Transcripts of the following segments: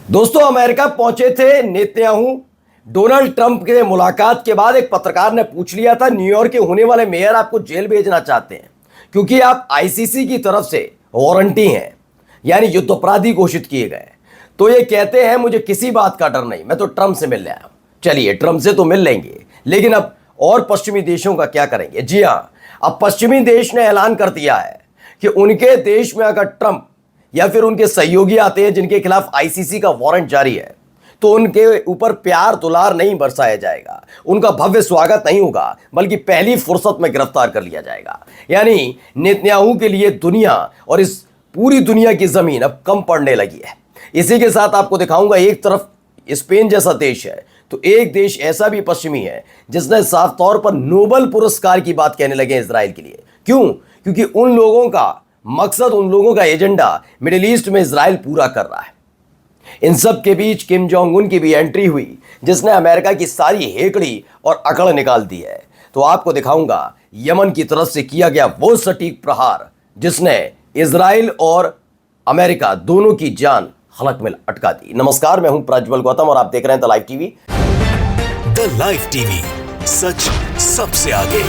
दोस्तों, अमेरिका पहुंचे थे नेतन्याहू। डोनाल्ड ट्रंप के मुलाकात के बाद एक पत्रकार ने पूछ लिया था, न्यूयॉर्क के होने वाले मेयर आपको जेल भेजना चाहते हैं क्योंकि आप आईसीसी की तरफ से वारंटी हैं, यानी युद्ध घोषित किए गए। तो ये कहते हैं मुझे किसी बात का डर नहीं, मैं तो ट्रंप से मिलने आया हूं। चलिए, ट्रंप से तो मिल लेंगे, लेकिन अब और पश्चिमी देशों का क्या करेंगे? जी हां, अब पश्चिमी देश ने ऐलान कर दिया है कि उनके देश में अगर ट्रंप या फिर उनके सहयोगी आते हैं जिनके खिलाफ आईसीसी का वारंट जारी है, तो उनके ऊपर प्यार दुलार नहीं बरसाया जाएगा, उनका भव्य स्वागत नहीं होगा, बल्कि पहली फुर्सत में गिरफ्तार कर लिया जाएगा। यानी नेतन्याहू के लिए दुनिया और इस पूरी दुनिया की जमीन अब कम पड़ने लगी है। इसी के साथ आपको दिखाऊंगा, एक तरफ स्पेन जैसा देश है तो एक देश ऐसा भी पश्चिमी है जिसने साफ तौर पर नोबेल पुरस्कार की बात कहने लगे इजराइल के लिए। क्यों? क्योंकि उन लोगों का मकसद, उन लोगों का एजेंडा मिडिल ईस्ट में इजराइल पूरा कर रहा है। इन सब के बीच किम जोंग उन की भी एंट्री हुई, जिसने अमेरिका की सारी हेकड़ी और अकड़ निकाल दी है। तो आपको दिखाऊंगा यमन की तरफ से किया गया वो सटीक प्रहार जिसने इजराइल और अमेरिका दोनों की जान हलक में अटका दी। नमस्कार, मैं हूं प्रज्वल गौतम और आप देख रहे हैं the live TV. The live TV, सच सबसे आगे।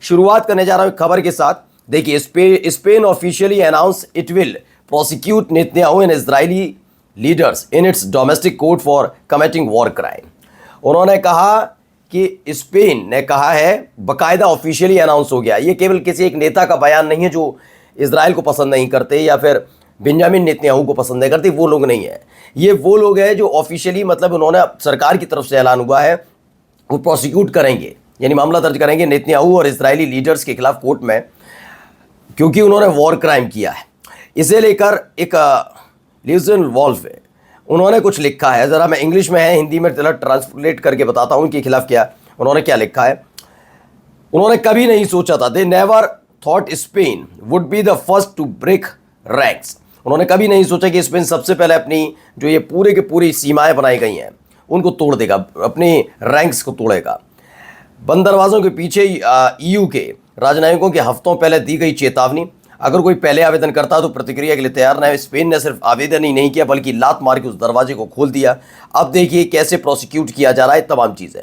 शुरुआत करने जा रहा हूं खबर के साथ। देखिए, Spain officially announce it will prosecute Netanyahu and Israeli leaders in its domestic court for committing war crime. उन्होंने कहा कि स्पेन ने कहा है, बकायदा ऑफिशियली अनाउंस हो गया। ये केवल किसी एक नेता का बयान नहीं है जो इजराइल को पसंद नहीं करते या फिर बेंजामिन नेतन्याहू को पसंद नहीं करते, वो लोग नहीं है। ये वो लोग हैं जो ऑफिशियली, मतलब उन्होंने सरकार की तरफ से ऐलान हुआ है, वो प्रोसिक्यूट करेंगे, यानी मामला दर्ज करेंगे नेतन्याहू और इजरायली लीडर्स के खिलाफ कोर्ट में, क्योंकि उन्होंने वॉर क्राइम किया है। इसे लेकर एक ल्यूजन वॉल्फ है, उन्होंने कुछ लिखा है। ज़रा मैं इंग्लिश में है, हिंदी में जरा ट्रांसलेट करके बताता हूँ उनके खिलाफ क्या उन्होंने क्या लिखा है। उन्होंने कभी नहीं सोचा था, they never thought Spain would be the first to break ranks. उन्होंने कभी नहीं सोचा कि स्पेन सबसे पहले अपनी जो ये पूरे के पूरी सीमाएं बनाई गई हैं उनको तोड़ देगा, अपने रैंक्स को तोड़ेगा। बंद दरवाजों के पीछे ईयू के राजनयिकों के हफ्तों पहले दी गई चेतावनी, अगर कोई पहले आवेदन करता तो प्रतिक्रिया के लिए तैयार न। स्पेन ने सिर्फ आवेदन ही नहीं किया बल्कि लात मार के उस दरवाजे को खोल दिया। अब देखिए कैसे प्रोसिक्यूट किया जा रहा है तमाम चीज़ें।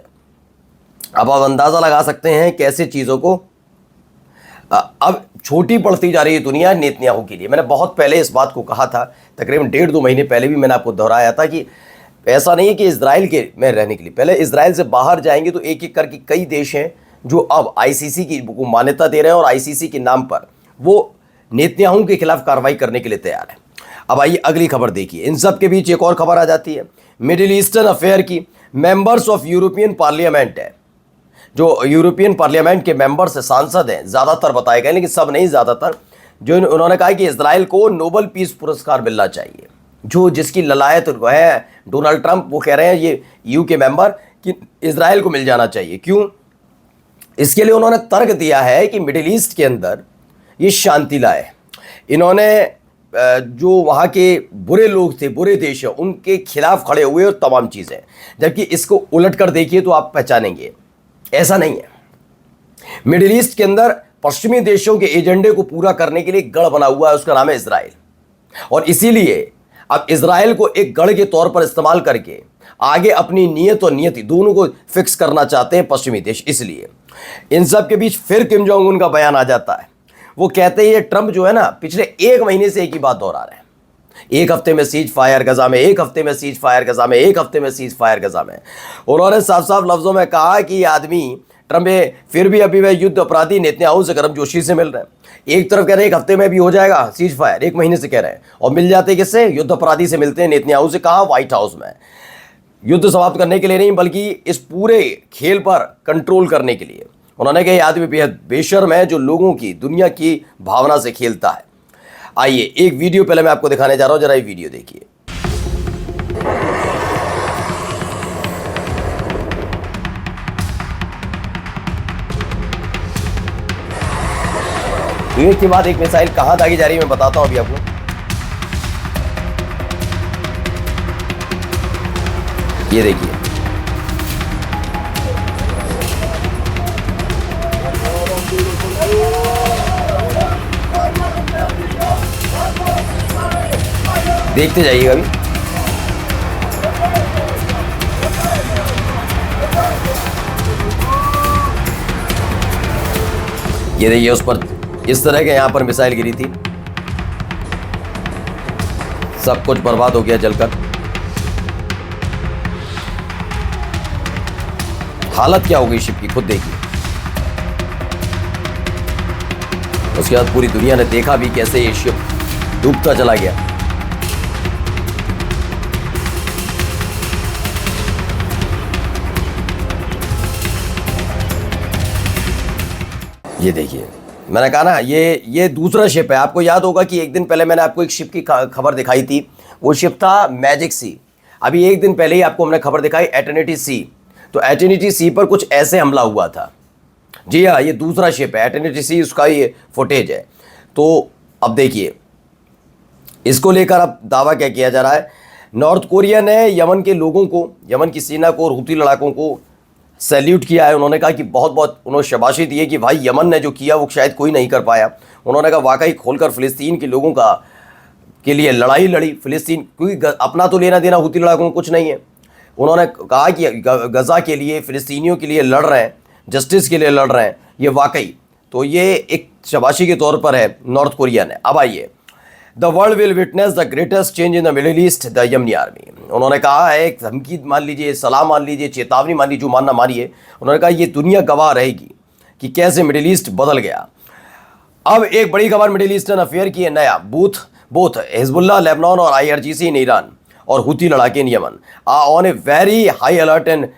अब आप अंदाज़ा लगा सकते हैं कैसे चीज़ों को अब छोटी पड़ती जा रही है दुनिया नेतन्याहू के लिए। मैंने बहुत पहले इस बात को कहा था, तकरीबन 1.5-2 महीने पहले भी मैंने आपको दोहराया था कि ऐसा नहीं है कि इजराइल के में रहने के लिए, पहले इजराइल से बाहर जाएंगे तो एक एक करके कई देश हैं जो अब आईसीसी की मान्यता दे रहे हैं और आईसीसी के नाम पर वो नेतन्याहू के खिलाफ कार्रवाई करने के लिए तैयार है। अब आइए अगली खबर देखिए। इन सब के बीच एक और खबर आ जाती है मिडिल ईस्टर्न अफेयर की। मेंबर्स ऑफ यूरोपियन पार्लियामेंट है, जो यूरोपियन पार्लियामेंट के मेंबर्स सांसद हैं, ज़्यादातर बताए गए लेकिन सब नहीं, ज़्यादातर, जो उन्होंने कहा कि इजराइल को नोबेल पीस पुरस्कार मिलना चाहिए। जो जिसकी ललायत है डोनाल्ड ट्रंप, वो कह रहे हैं ये ईयू के मेंबर कि इजराइल को मिल जाना चाहिए। क्यों? इसके लिए उन्होंने तर्क दिया है कि मिडिल ईस्ट के अंदर ये शांति लाए। इन्होंने जो वहाँ के बुरे लोग थे, बुरे देश हैं, उनके खिलाफ खड़े हुए और तमाम चीज़ें। जबकि इसको उलट कर देखिए तो आप पहचानेंगे ऐसा नहीं है। मिडिल ईस्ट के अंदर पश्चिमी देशों के एजेंडे को पूरा करने के लिए गढ़ बना हुआ है, उसका नाम है इजराइल। और इसीलिए अब इजराइल को एक गढ़ के तौर पर इस्तेमाल करके आगे अपनी नीयत और नियति दोनों को फिक्स करना चाहते हैं पश्चिमी देश। इसलिए इन सब के बीच फिर किम जोंग उन का बयान आ जाता है। वो कहते हैं ये ट्रंप जो है ना, पिछले 1 महीने से एक ही बात दोहरा रहे हैं, 1 हफ्ते में सीज फायर गजा में, 1 हफ्ते में सीज फायर गजा में, 1 हफ्ते में सीज फायर गजा में। उन्होंने साफ साफ लफ्जों में कहा कि आदमी ट्रंप फिर भी अभी वह युद्ध अपराधी नेतन्याहू से गर्मजोशी से मिल रहे हैं। एक तरफ कह रहे हैं 1 हफ्ते में भी हो जाएगा सीज फायर, 1 महीने से कह रहे हैं, और मिल जाते किससे? युद्ध अपराधी से मिलते हैं नेतन्याहू से। कहा? व्हाइट हाउस में। युद्ध समाप्त करने के लिए नहीं, बल्कि इस पूरे खेल पर कंट्रोल करने के लिए। उन्होंने कहा यह आदमी बेहद बेशर्म है जो लोगों की, दुनिया की भावना से खेलता है। आइए एक वीडियो पहले मैं आपको दिखाने जा रहा हूं, जरा ये वीडियो देखिए। एक के बाद एक मिसाइल कहां दागी जा रही है मैं बताता हूं अभी आपको। ये देखिए, देखते जाइएगा अभी। ये देखिए उस पर इस तरह के यहाँ पर मिसाइल गिरी थी, सब कुछ बर्बाद हो गया जलकर। हालत क्या हो गई शिप की खुद देखिए। उसके बाद पूरी दुनिया ने देखा भी कैसे ये शिप डूबता चला गया। ये देखिए, मैंने कहा ना ये दूसरा शिप है। आपको याद होगा कि एक दिन पहले मैंने आपको एक शिप की खबर दिखाई थी, वो शिप था मैजिक सी। अभी एक दिन पहले ही आपको हमने खबर दिखाई एटर्निटी सी। तो एटर्निटी सी पर कुछ ऐसे हमला हुआ था। जी हाँ, ये दूसरा शिप है एटर्निटी सी, उसका ये फुटेज है। तो अब देखिए इसको लेकर अब दावा क्या किया जा रहा है। नॉर्थ कोरिया ने यमन के लोगों को, यमन की सेना को और हुती लड़ाकों को सैल्यूट किया है। उन्होंने कहा कि बहुत बहुत उन्होंने शाबाशी दी है कि भाई यमन ने जो किया वो शायद कोई नहीं कर पाया। उन्होंने कहा वाकई खोलकर फ़िलिस्तीन के लोगों का के लिए लड़ाई लड़ी फ़िलिस्तीन, क्योंकि अपना तो लेना देना हुती लड़ाकों को कुछ नहीं है। उन्होंने कहा कि गज़ा के लिए, फ़िलिस्तीनियों के लिए लड़ रहे हैं, जस्टिस के लिए लड़ रहे हैं, ये वाकई तो ये एक शाबाशी के तौर पर है नॉर्थ कोरिया ने। अब आइए, the world will witness the greatest change in the middle east, the Yemeni army. उन्होंने कहा है, एक धमकी मान लीजिए, सलाह मान लीजिए, चेतावनी मान लीजिए, जो मानना मानिए। उन्होंने कहा ये दुनिया गवाह रहेगी कि कैसे मिडिल ईस्ट बदल गया। अब एक बड़ी खबर मिडिल ईस्टर्न अफेयर की है नया। बोथ हिजबुल्लाह लेबनान और IRGC इन ईरान और हुती लड़ाके in Yemen are on a very high alert and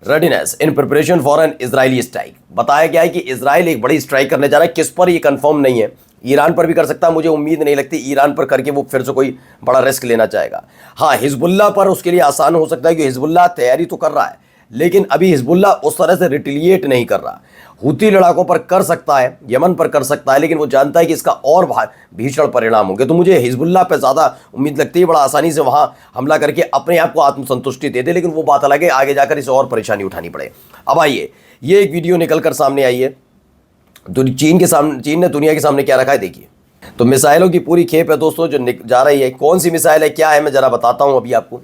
readiness in preparation for an Israeli strike. बताया गया है कि इजराइल एक बड़ी स्ट्राइक करने जा रहा है। किस पर ये कंफर्म नहीं है। ईरान पर भी कर सकता है, मुझे उम्मीद नहीं लगती ईरान पर करके वो फिर से कोई बड़ा रिस्क लेना चाहेगा। हाँ, हिजबुल्लाह पर उसके लिए आसान हो सकता है कि हिजबुल्लाह तैयारी तो कर रहा है, लेकिन अभी हिजबुल्लाह उस तरह से रिटिलिएट नहीं कर रहा। हुती लड़ाकों पर कर सकता है, यमन पर कर सकता है, लेकिन वो जानता है कि इसका और भीषण परिणाम होंगे। तो मुझे हिजबुल्लाह पर ज़्यादा उम्मीद लगती है, बड़ा आसानी से वहाँ हमला करके अपने आप को आत्मसंतुष्टि दे दे, लेकिन वो बात अलग है, आगे जाकर इसे और परेशानी उठानी पड़े। अब आइए, ये एक वीडियो निकल कर सामने आई है। चीन ने दुनिया के सामने क्या रखा है देखिए। तो मिसाइलों की पूरी खेप है दोस्तों जो जा रही है। कौन सी मिसाइल है, क्या है, मैं ज़रा बताता हूँ अभी आपको।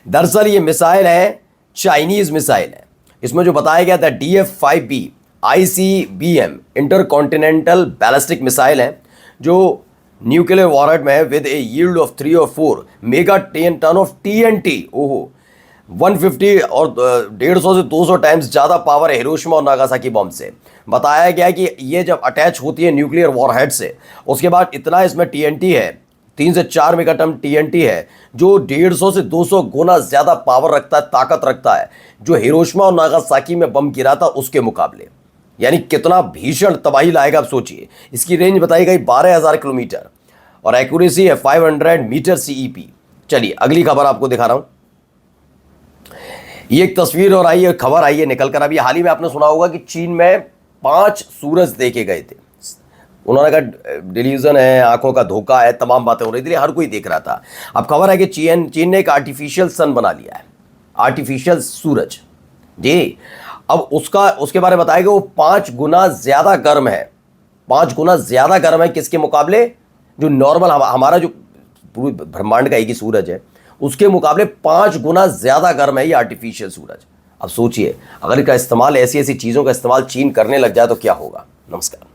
दरअसल ये मिसाइल है, चाइनीज़ मिसाइल है। इसमें जो बताया गया था DF-5B ICBM inter continental ballistic missile है, जो न्यूक्लियर वॉरहेड में है विद ए यील्ड ऑफ 3 और 4 मेगा टन ऑफ TNT। ओहो, 150 और 150 से 200 टाइम्स ज़्यादा पावर है हिरोशिमा और नागासाकी बॉम्ब से। बताया गया कि ये जब अटैच होती है न्यूक्लियर वॉरहेड से, उसके बाद इतना इसमें TNT है, 3 से 4 मेगाटन TNT है, जो 150 से 200 गुना ज़्यादा पावर रखता है, ताकत रखता है, जो हिरोशिमा और नागासाकी में बम गिरा था उसके मुकाबले। यानी कितना भीषण तबाही लाएगा, आप सोचिए। इसकी रेंज बताई गई 12,000 किलोमीटर और एक्यूरेसी है 500 मीटर CEP। चलिए अगली खबर आपको दिखा रहा हूँ। ये एक तस्वीर और आई है, खबर आई है निकल कर। अभी हाल ही में आपने सुना होगा कि चीन में 5 सूरज देखे गए थे। उन्होंने कहा डिल्यूजन है, आंखों का धोखा है, तमाम बातें हो रही थी, हर कोई देख रहा था। अब खबर है कि चीन ने एक आर्टिफिशियल सन बना लिया है, आर्टिफिशियल सूरज जी। अब उसके बारे में बताया कि वो 5 गुना ज़्यादा गर्म है। 5 गुना ज़्यादा गर्म है किसके मुकाबले? जो नॉर्मल हमारा जो पूरे ब्रह्मांड का एक ही सूरज है, उसके मुकाबले 5 गुना ज़्यादा गर्म है ये आर्टिफिशियल सूरज। अब सोचिए, अगर इसका इस्तेमाल, ऐसी ऐसी चीज़ों का इस्तेमाल चीन करने लग जाए तो क्या होगा। नमस्कार।